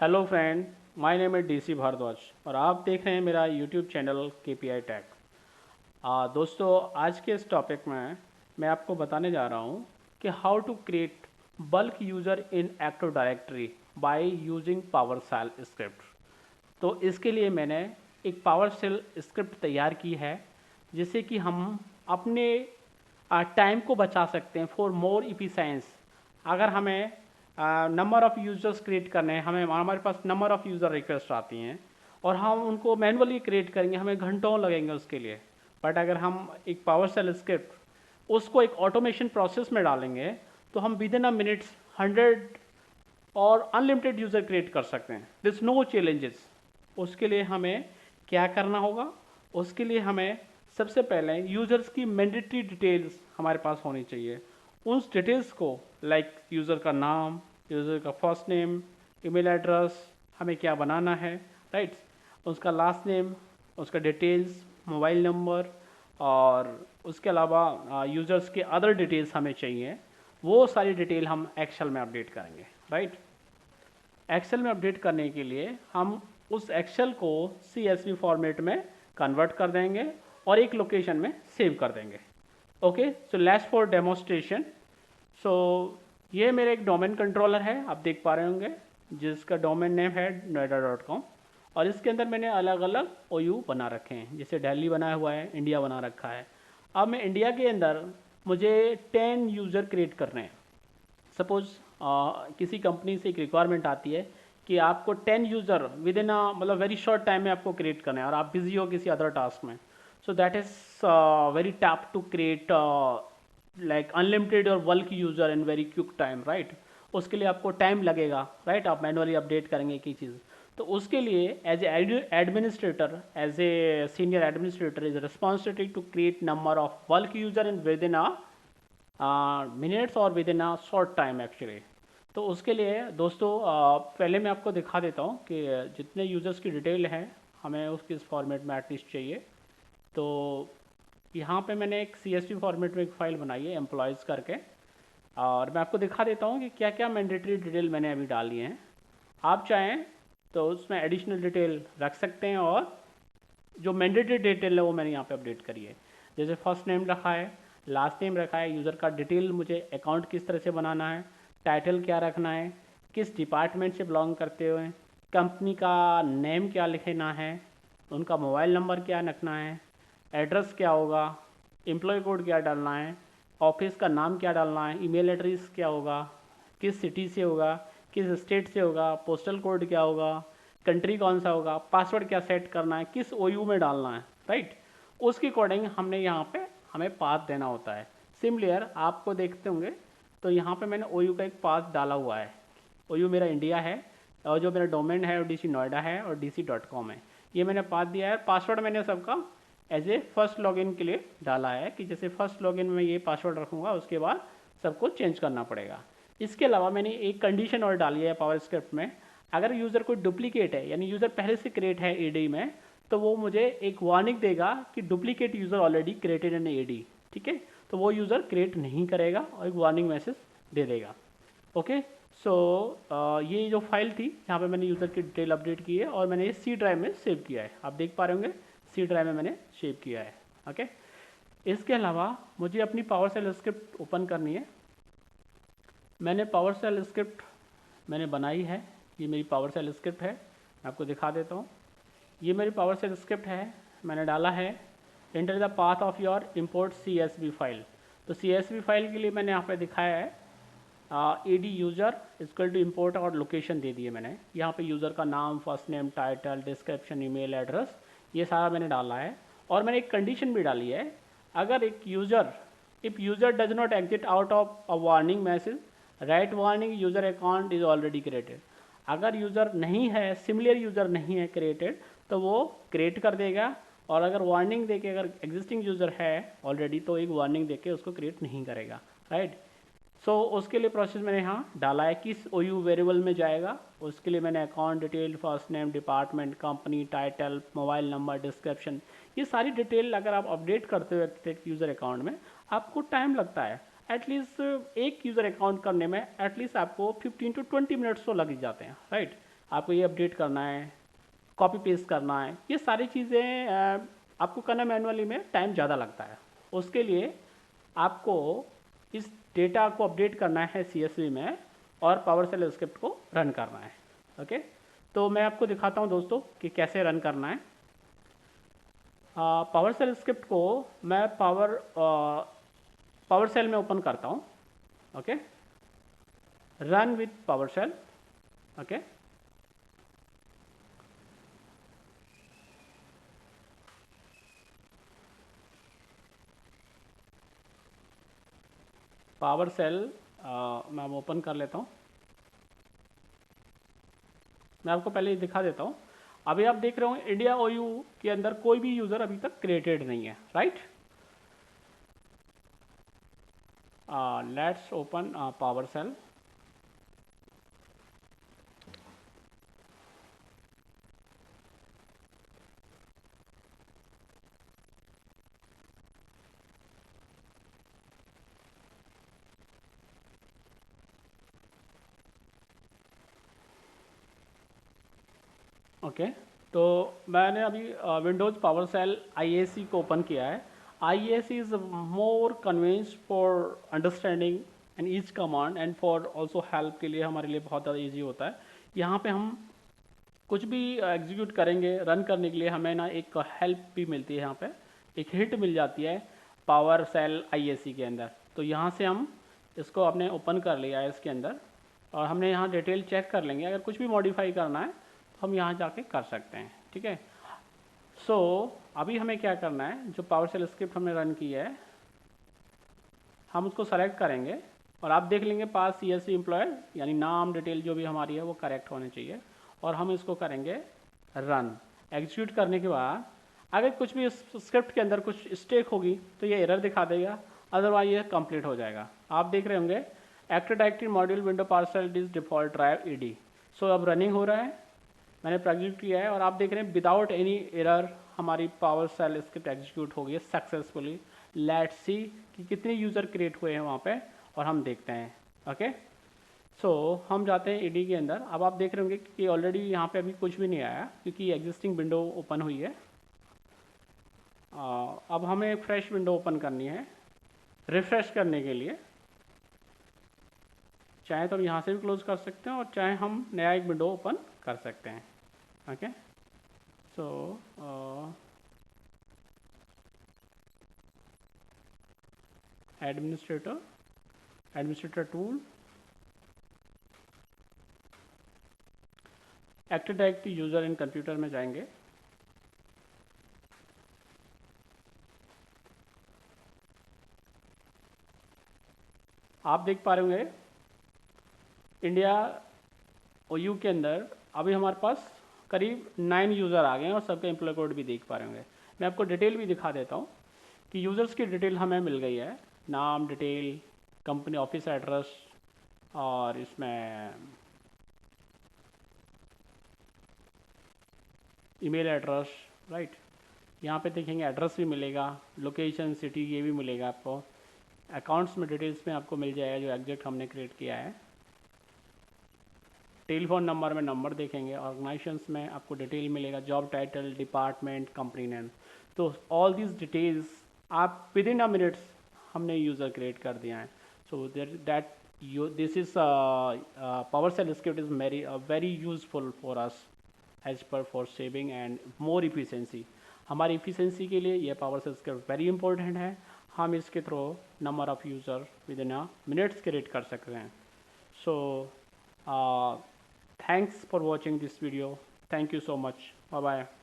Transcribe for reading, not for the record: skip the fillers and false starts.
Hello friend, my name है DC Bhardwaj और आप देख रहे हैं मेरा यूट्यूब चैनल केपीआई टैग। दोस्तों, आज के इस टॉपिक में मैं आपको बताने जा रहा हूँ कि how to create bulk user in active directory by using PowerShell script. तो इसके लिए मैंने एक पावरशेल स्क्रिप्ट तैयार की है जिससे कि हम अपने टाइम को बचा सकते हैं फॉर मोर इफिशेंस। अगर हमें नंबर ऑफ़ यूज़र्स क्रिएट करने हैं, हमारे पास नंबर ऑफ़ यूज़र रिक्वेस्ट आती हैं और हम उनको मैनुअली क्रिएट करेंगे, हमें घंटों लगेंगे उसके लिए। बट अगर हम एक पावरशेल स्क्रिप्ट उसको एक ऑटोमेशन प्रोसेस में डालेंगे तो हम विद इन अ मिनट्स 100 और अनलिमिटेड यूज़र क्रिएट कर सकते हैं। This no challenges. उसके लिए हमें क्या करना होगा? उसके लिए हमें सबसे पहले यूज़र्स की मैंडेटरी डिटेल्स हमारे पास होनी चाहिए। उस डिटेल्स को लाइक यूज़र का नाम, यूज़र का फर्स्ट नेम, ईमेल एड्रेस, हमें क्या बनाना है, राइट, उसका लास्ट नेम, उसका डिटेल्स, मोबाइल नंबर और उसके अलावा यूज़र्स के अदर डिटेल्स हमें चाहिए। वो सारी डिटेल हम एक्सेल में अपडेट करेंगे, राइट। एक्सेल में अपडेट करने के लिए हम उस एक्सेल को CSV फॉर्मेट में कन्वर्ट कर देंगे और एक लोकेशन में सेव कर देंगे। Okay, so let's for demonstration. सो ये मेरे एक डोमेन कंट्रोलर है, आप देख पा रहे होंगे, जिसका डोमेन नेम है noida.com। और इसके अंदर मैंने अलग अलग OU बना रखे हैं, जैसे दिल्ली बनाया हुआ है, इंडिया बना रखा है। अब मैं इंडिया के अंदर मुझे 10 यूज़र क्रिएट करने हैं। सपोज किसी कंपनी से एक रिक्वायरमेंट आती है कि आपको 10 यूज़र विद इन मतलब वेरी शॉर्ट टाइम में आपको क्रिएट करना है और आप बिजी हो किसी अदर टास्क में। So that is very tough to create like unlimited और bulk user in very quick time, right. उसके लिए आपको टाइम लगेगा, राइट। आप मैनुअली अपडेट करेंगे की चीज़, तो उसके लिए as administrator, as a senior administrator is responsibility to create number of bulk user in within minutes और within a short time actually. तो उसके लिए दोस्तों पहले मैं आपको दिखा देता हूँ कि जितने यूज़र्स की डिटेल है हमें उसके इस फॉर्मेट में एटलीस्ट चाहिए। तो यहाँ पे मैंने एक CSV फॉर्मेट में एक फ़ाइल बनाई है एम्प्लॉयज़ करके, और मैं आपको दिखा देता हूँ कि क्या क्या मैंडेटरी डिटेल मैंने अभी डाली हैं। आप चाहें तो उसमें एडिशनल डिटेल रख सकते हैं और जो मैंडेटरी डिटेल है वो मैंने यहाँ पे अपडेट करी है। जैसे फर्स्ट नेम रखा है, लास्ट नेम रखा है, यूज़र का डिटेल मुझे अकाउंट किस तरह से बनाना है, टाइटल क्या रखना है, किस डिपार्टमेंट से बिलोंग करते हुए, कंपनी का नेम क्या लिखना है, उनका मोबाइल नंबर क्या रखना है, एड्रेस क्या होगा, एम्प्लॉय कोड क्या डालना है, ऑफिस का नाम क्या डालना है, ईमेल एड्रेस क्या होगा, किस सिटी से होगा, किस स्टेट से होगा, पोस्टल कोड क्या होगा, कंट्री कौन सा होगा, पासवर्ड क्या सेट करना है, किस OU में डालना है, राइट। उसके अकॉर्डिंग हमने यहाँ पे हमें पाथ देना होता है। सिमिलर आपको देखते होंगे तो यहाँ पे मैंने OU का एक पाथ डाला हुआ है। OU मेरा इंडिया है और जो मेरा डोमेन है वो DC नोएडा है और DC.com है। ये मैंने पाथ दिया है। पासवर्ड मैंने सबका एज ए फर्स्ट लॉगिन के लिए डाला है कि जैसे फर्स्ट लॉगिन में ये पासवर्ड रखूँगा, उसके बाद सबको चेंज करना पड़ेगा। इसके अलावा मैंने एक कंडीशन और डाली है पावर स्क्रिप्ट में। अगर यूज़र कोई डुप्लीकेट है, यानी यूज़र पहले से क्रिएट है AD में, तो वो मुझे एक वार्निंग देगा कि duplicate user already created in AD, ठीक है। तो वो यूज़र क्रिएट नहीं करेगा और एक वार्निंग मैसेज दे देगा। ओके, सो ये जो फाइल थी यहाँ पे मैंने यूज़र की डिटेल अपडेट की है और मैंने ये C ड्राइव में सेव किया है। आप देख पा रहे होंगे C ड्राइव में मैंने सेव किया है। ओके, इसके अलावा मुझे अपनी पावरशेल स्क्रिप्ट ओपन करनी है। मैंने पावरशेल स्क्रिप्ट मैंने बनाई है, ये मेरी पावरशेल स्क्रिप्ट है। मैं आपको दिखा देता हूँ, ये मेरी पावरशेल स्क्रिप्ट है। मैंने डाला है enter the path of your import CSV file. तो CSV फाइल के लिए मैंने यहाँ पे दिखाया है AD user equal to import और लोकेशन दे दिए मैंने। यहाँ पे यूज़र का नाम, first name, title, description, email address, ये सारा मैंने डाला है। और मैंने एक कंडीशन भी डाली है, अगर एक user, if user does not exit out of a warning message, right warning user account is already created. अगर यूज़र नहीं है, सिमिलर यूज़र नहीं है क्रिएटेड, तो वो क्रिएट कर देगा। और अगर वार्निंग देके, अगर एग्जिस्टिंग यूज़र है ऑलरेडी, तो एक वार्निंग देके उसको क्रिएट नहीं करेगा, राइट। सो उसके लिए प्रोसेस मैंने यहाँ डाला है, किस OU वेरिएबल में जाएगा। उसके लिए मैंने account detail, first name, department, company, title, mobile number, description, ये सारी डिटेल अगर आप अपडेट करते हो एक यूज़र अकाउंट में, आपको टाइम लगता है। एटलीस्ट एक यूज़र अकाउंट करने में एटलीस्ट आपको 15 to 20 मिनट्स तो लग ही जाते हैं, राइट। आपको ये अपडेट करना है, कॉपी पेस्ट करना है, ये सारी चीज़ें आपको करना मैनुअली में टाइम ज़्यादा लगता है। उसके लिए आपको इस डेटा को अपडेट करना है CSV में और पावरशेल स्क्रिप्ट को रन करना है। ओके, तो मैं आपको दिखाता हूँ दोस्तों कि कैसे रन करना है। पावरशेल स्क्रिप्ट को मैं पावरशेल में ओपन करता हूँ। Okay, run with PowerShell. Okay, PowerShell मैं ओपन कर लेता हूँ। मैं आपको पहले दिखा देता हूँ। अभी आप देख रहे हो इंडिया OU के अंदर कोई भी यूज़र अभी तक क्रिएटेड नहीं है, right. Let's open PowerShell. Okay, तो मैंने अभी विंडोज़ पावरशेल IAC को ओपन किया है। IAC is more convenience for understanding and each command and for also help के लिए हमारे लिए बहुत ज़्यादा ईजी होता है। यहाँ पे हम कुछ भी एग्जीक्यूट करेंगे रन करने के लिए हमें ना एक हेल्प भी मिलती है, यहाँ पे एक हिट मिल जाती है पावरशेल IAC के अंदर। तो यहाँ से हम इसको आपने ओपन कर लिया है इसके अंदर, और हमने यहाँ डिटेल चेक कर लेंगे। अगर कुछ भी मॉडिफाई करना है तो हम यहाँ जाके कर सकते हैं, ठीक है। सो अभी हमें क्या करना है, जो पावरशेल स्क्रिप्ट हमने रन की है हम उसको सेलेक्ट करेंगे और आप देख लेंगे पास CSV एम्प्लॉयर यानी नाम डिटेल जो भी हमारी है वो करेक्ट होने चाहिए, और हम इसको करेंगे रन। एग्जीक्यूट करने के बाद अगर कुछ भी इस स्क्रिप्ट के अंदर कुछ स्टेक होगी तो ये एरर दिखा देगा, अदरवाइज ये कंप्लीट हो जाएगा। आप देख रहे होंगे active directory module window PowerShell this default drive ED। So अब रनिंग हो रहा है, मैंने एग्जीक्यूट किया है और आप देख रहे हैं विदाउट एनी एरर हमारी पावरशेल स्क्रिप्ट एग्जीक्यूट हो गई है सक्सेसफुली। लेट्स सी कि कितने यूज़र क्रिएट हुए हैं वहाँ पे, और हम देखते हैं। ओके, सो हम जाते हैं ED के अंदर। अब आप देख रहे होंगे कि ऑलरेडी यहाँ पे अभी कुछ भी नहीं आया क्योंकि एग्जिस्टिंग विंडो ओपन हुई है। अब हमें एक फ्रेश विंडो ओपन करनी है रिफ्रेश करने के लिए। चाहे तो हम यहाँ से भी क्लोज कर सकते हैं और चाहे हम नया एक विंडो ओपन कर सकते हैं। ओके, सो administrator tool, active directory user इन कंप्यूटर में जाएंगे। आप देख पा रहे होंगे इंडिया OU के अंदर अभी हमारे पास करीब 9 यूज़र आ गए हैं और सबके एम्प्लॉय कोड भी देख पा रहे होंगे। मैं आपको डिटेल भी दिखा देता हूँ कि यूज़र्स की डिटेल हमें मिल गई है, नाम डिटेल, कंपनी ऑफिस एड्रेस, और इसमें ईमेल एड्रेस, राइट। यहाँ पे देखेंगे एड्रेस भी मिलेगा, लोकेशन सिटी ये भी मिलेगा आपको। अकाउंट्स में डिटेल्स में आपको मिल जाएगा जो एग्जैक्ट हमने क्रिएट किया है। टेलीफोन नंबर में नंबर देखेंगे, ऑर्गेनाइजेशंस में आपको डिटेल मिलेगा, job title, department, company name. तो ऑल दीज डिटेल्स आप विद इन अ मिनट्स हमने यूज़र क्रिएट कर दिया है। So that this is PowerShell script is very useful for us as per for saving and more efficiency. हमारी efficiency के लिए ये पावरशेल स्क्रिप्ट वेरी इंपॉर्टेंट है। हम इसके through number of user with in a minutes create कर सकते हैं। सो thanks for watching this video. Thank you so much. Bye bye.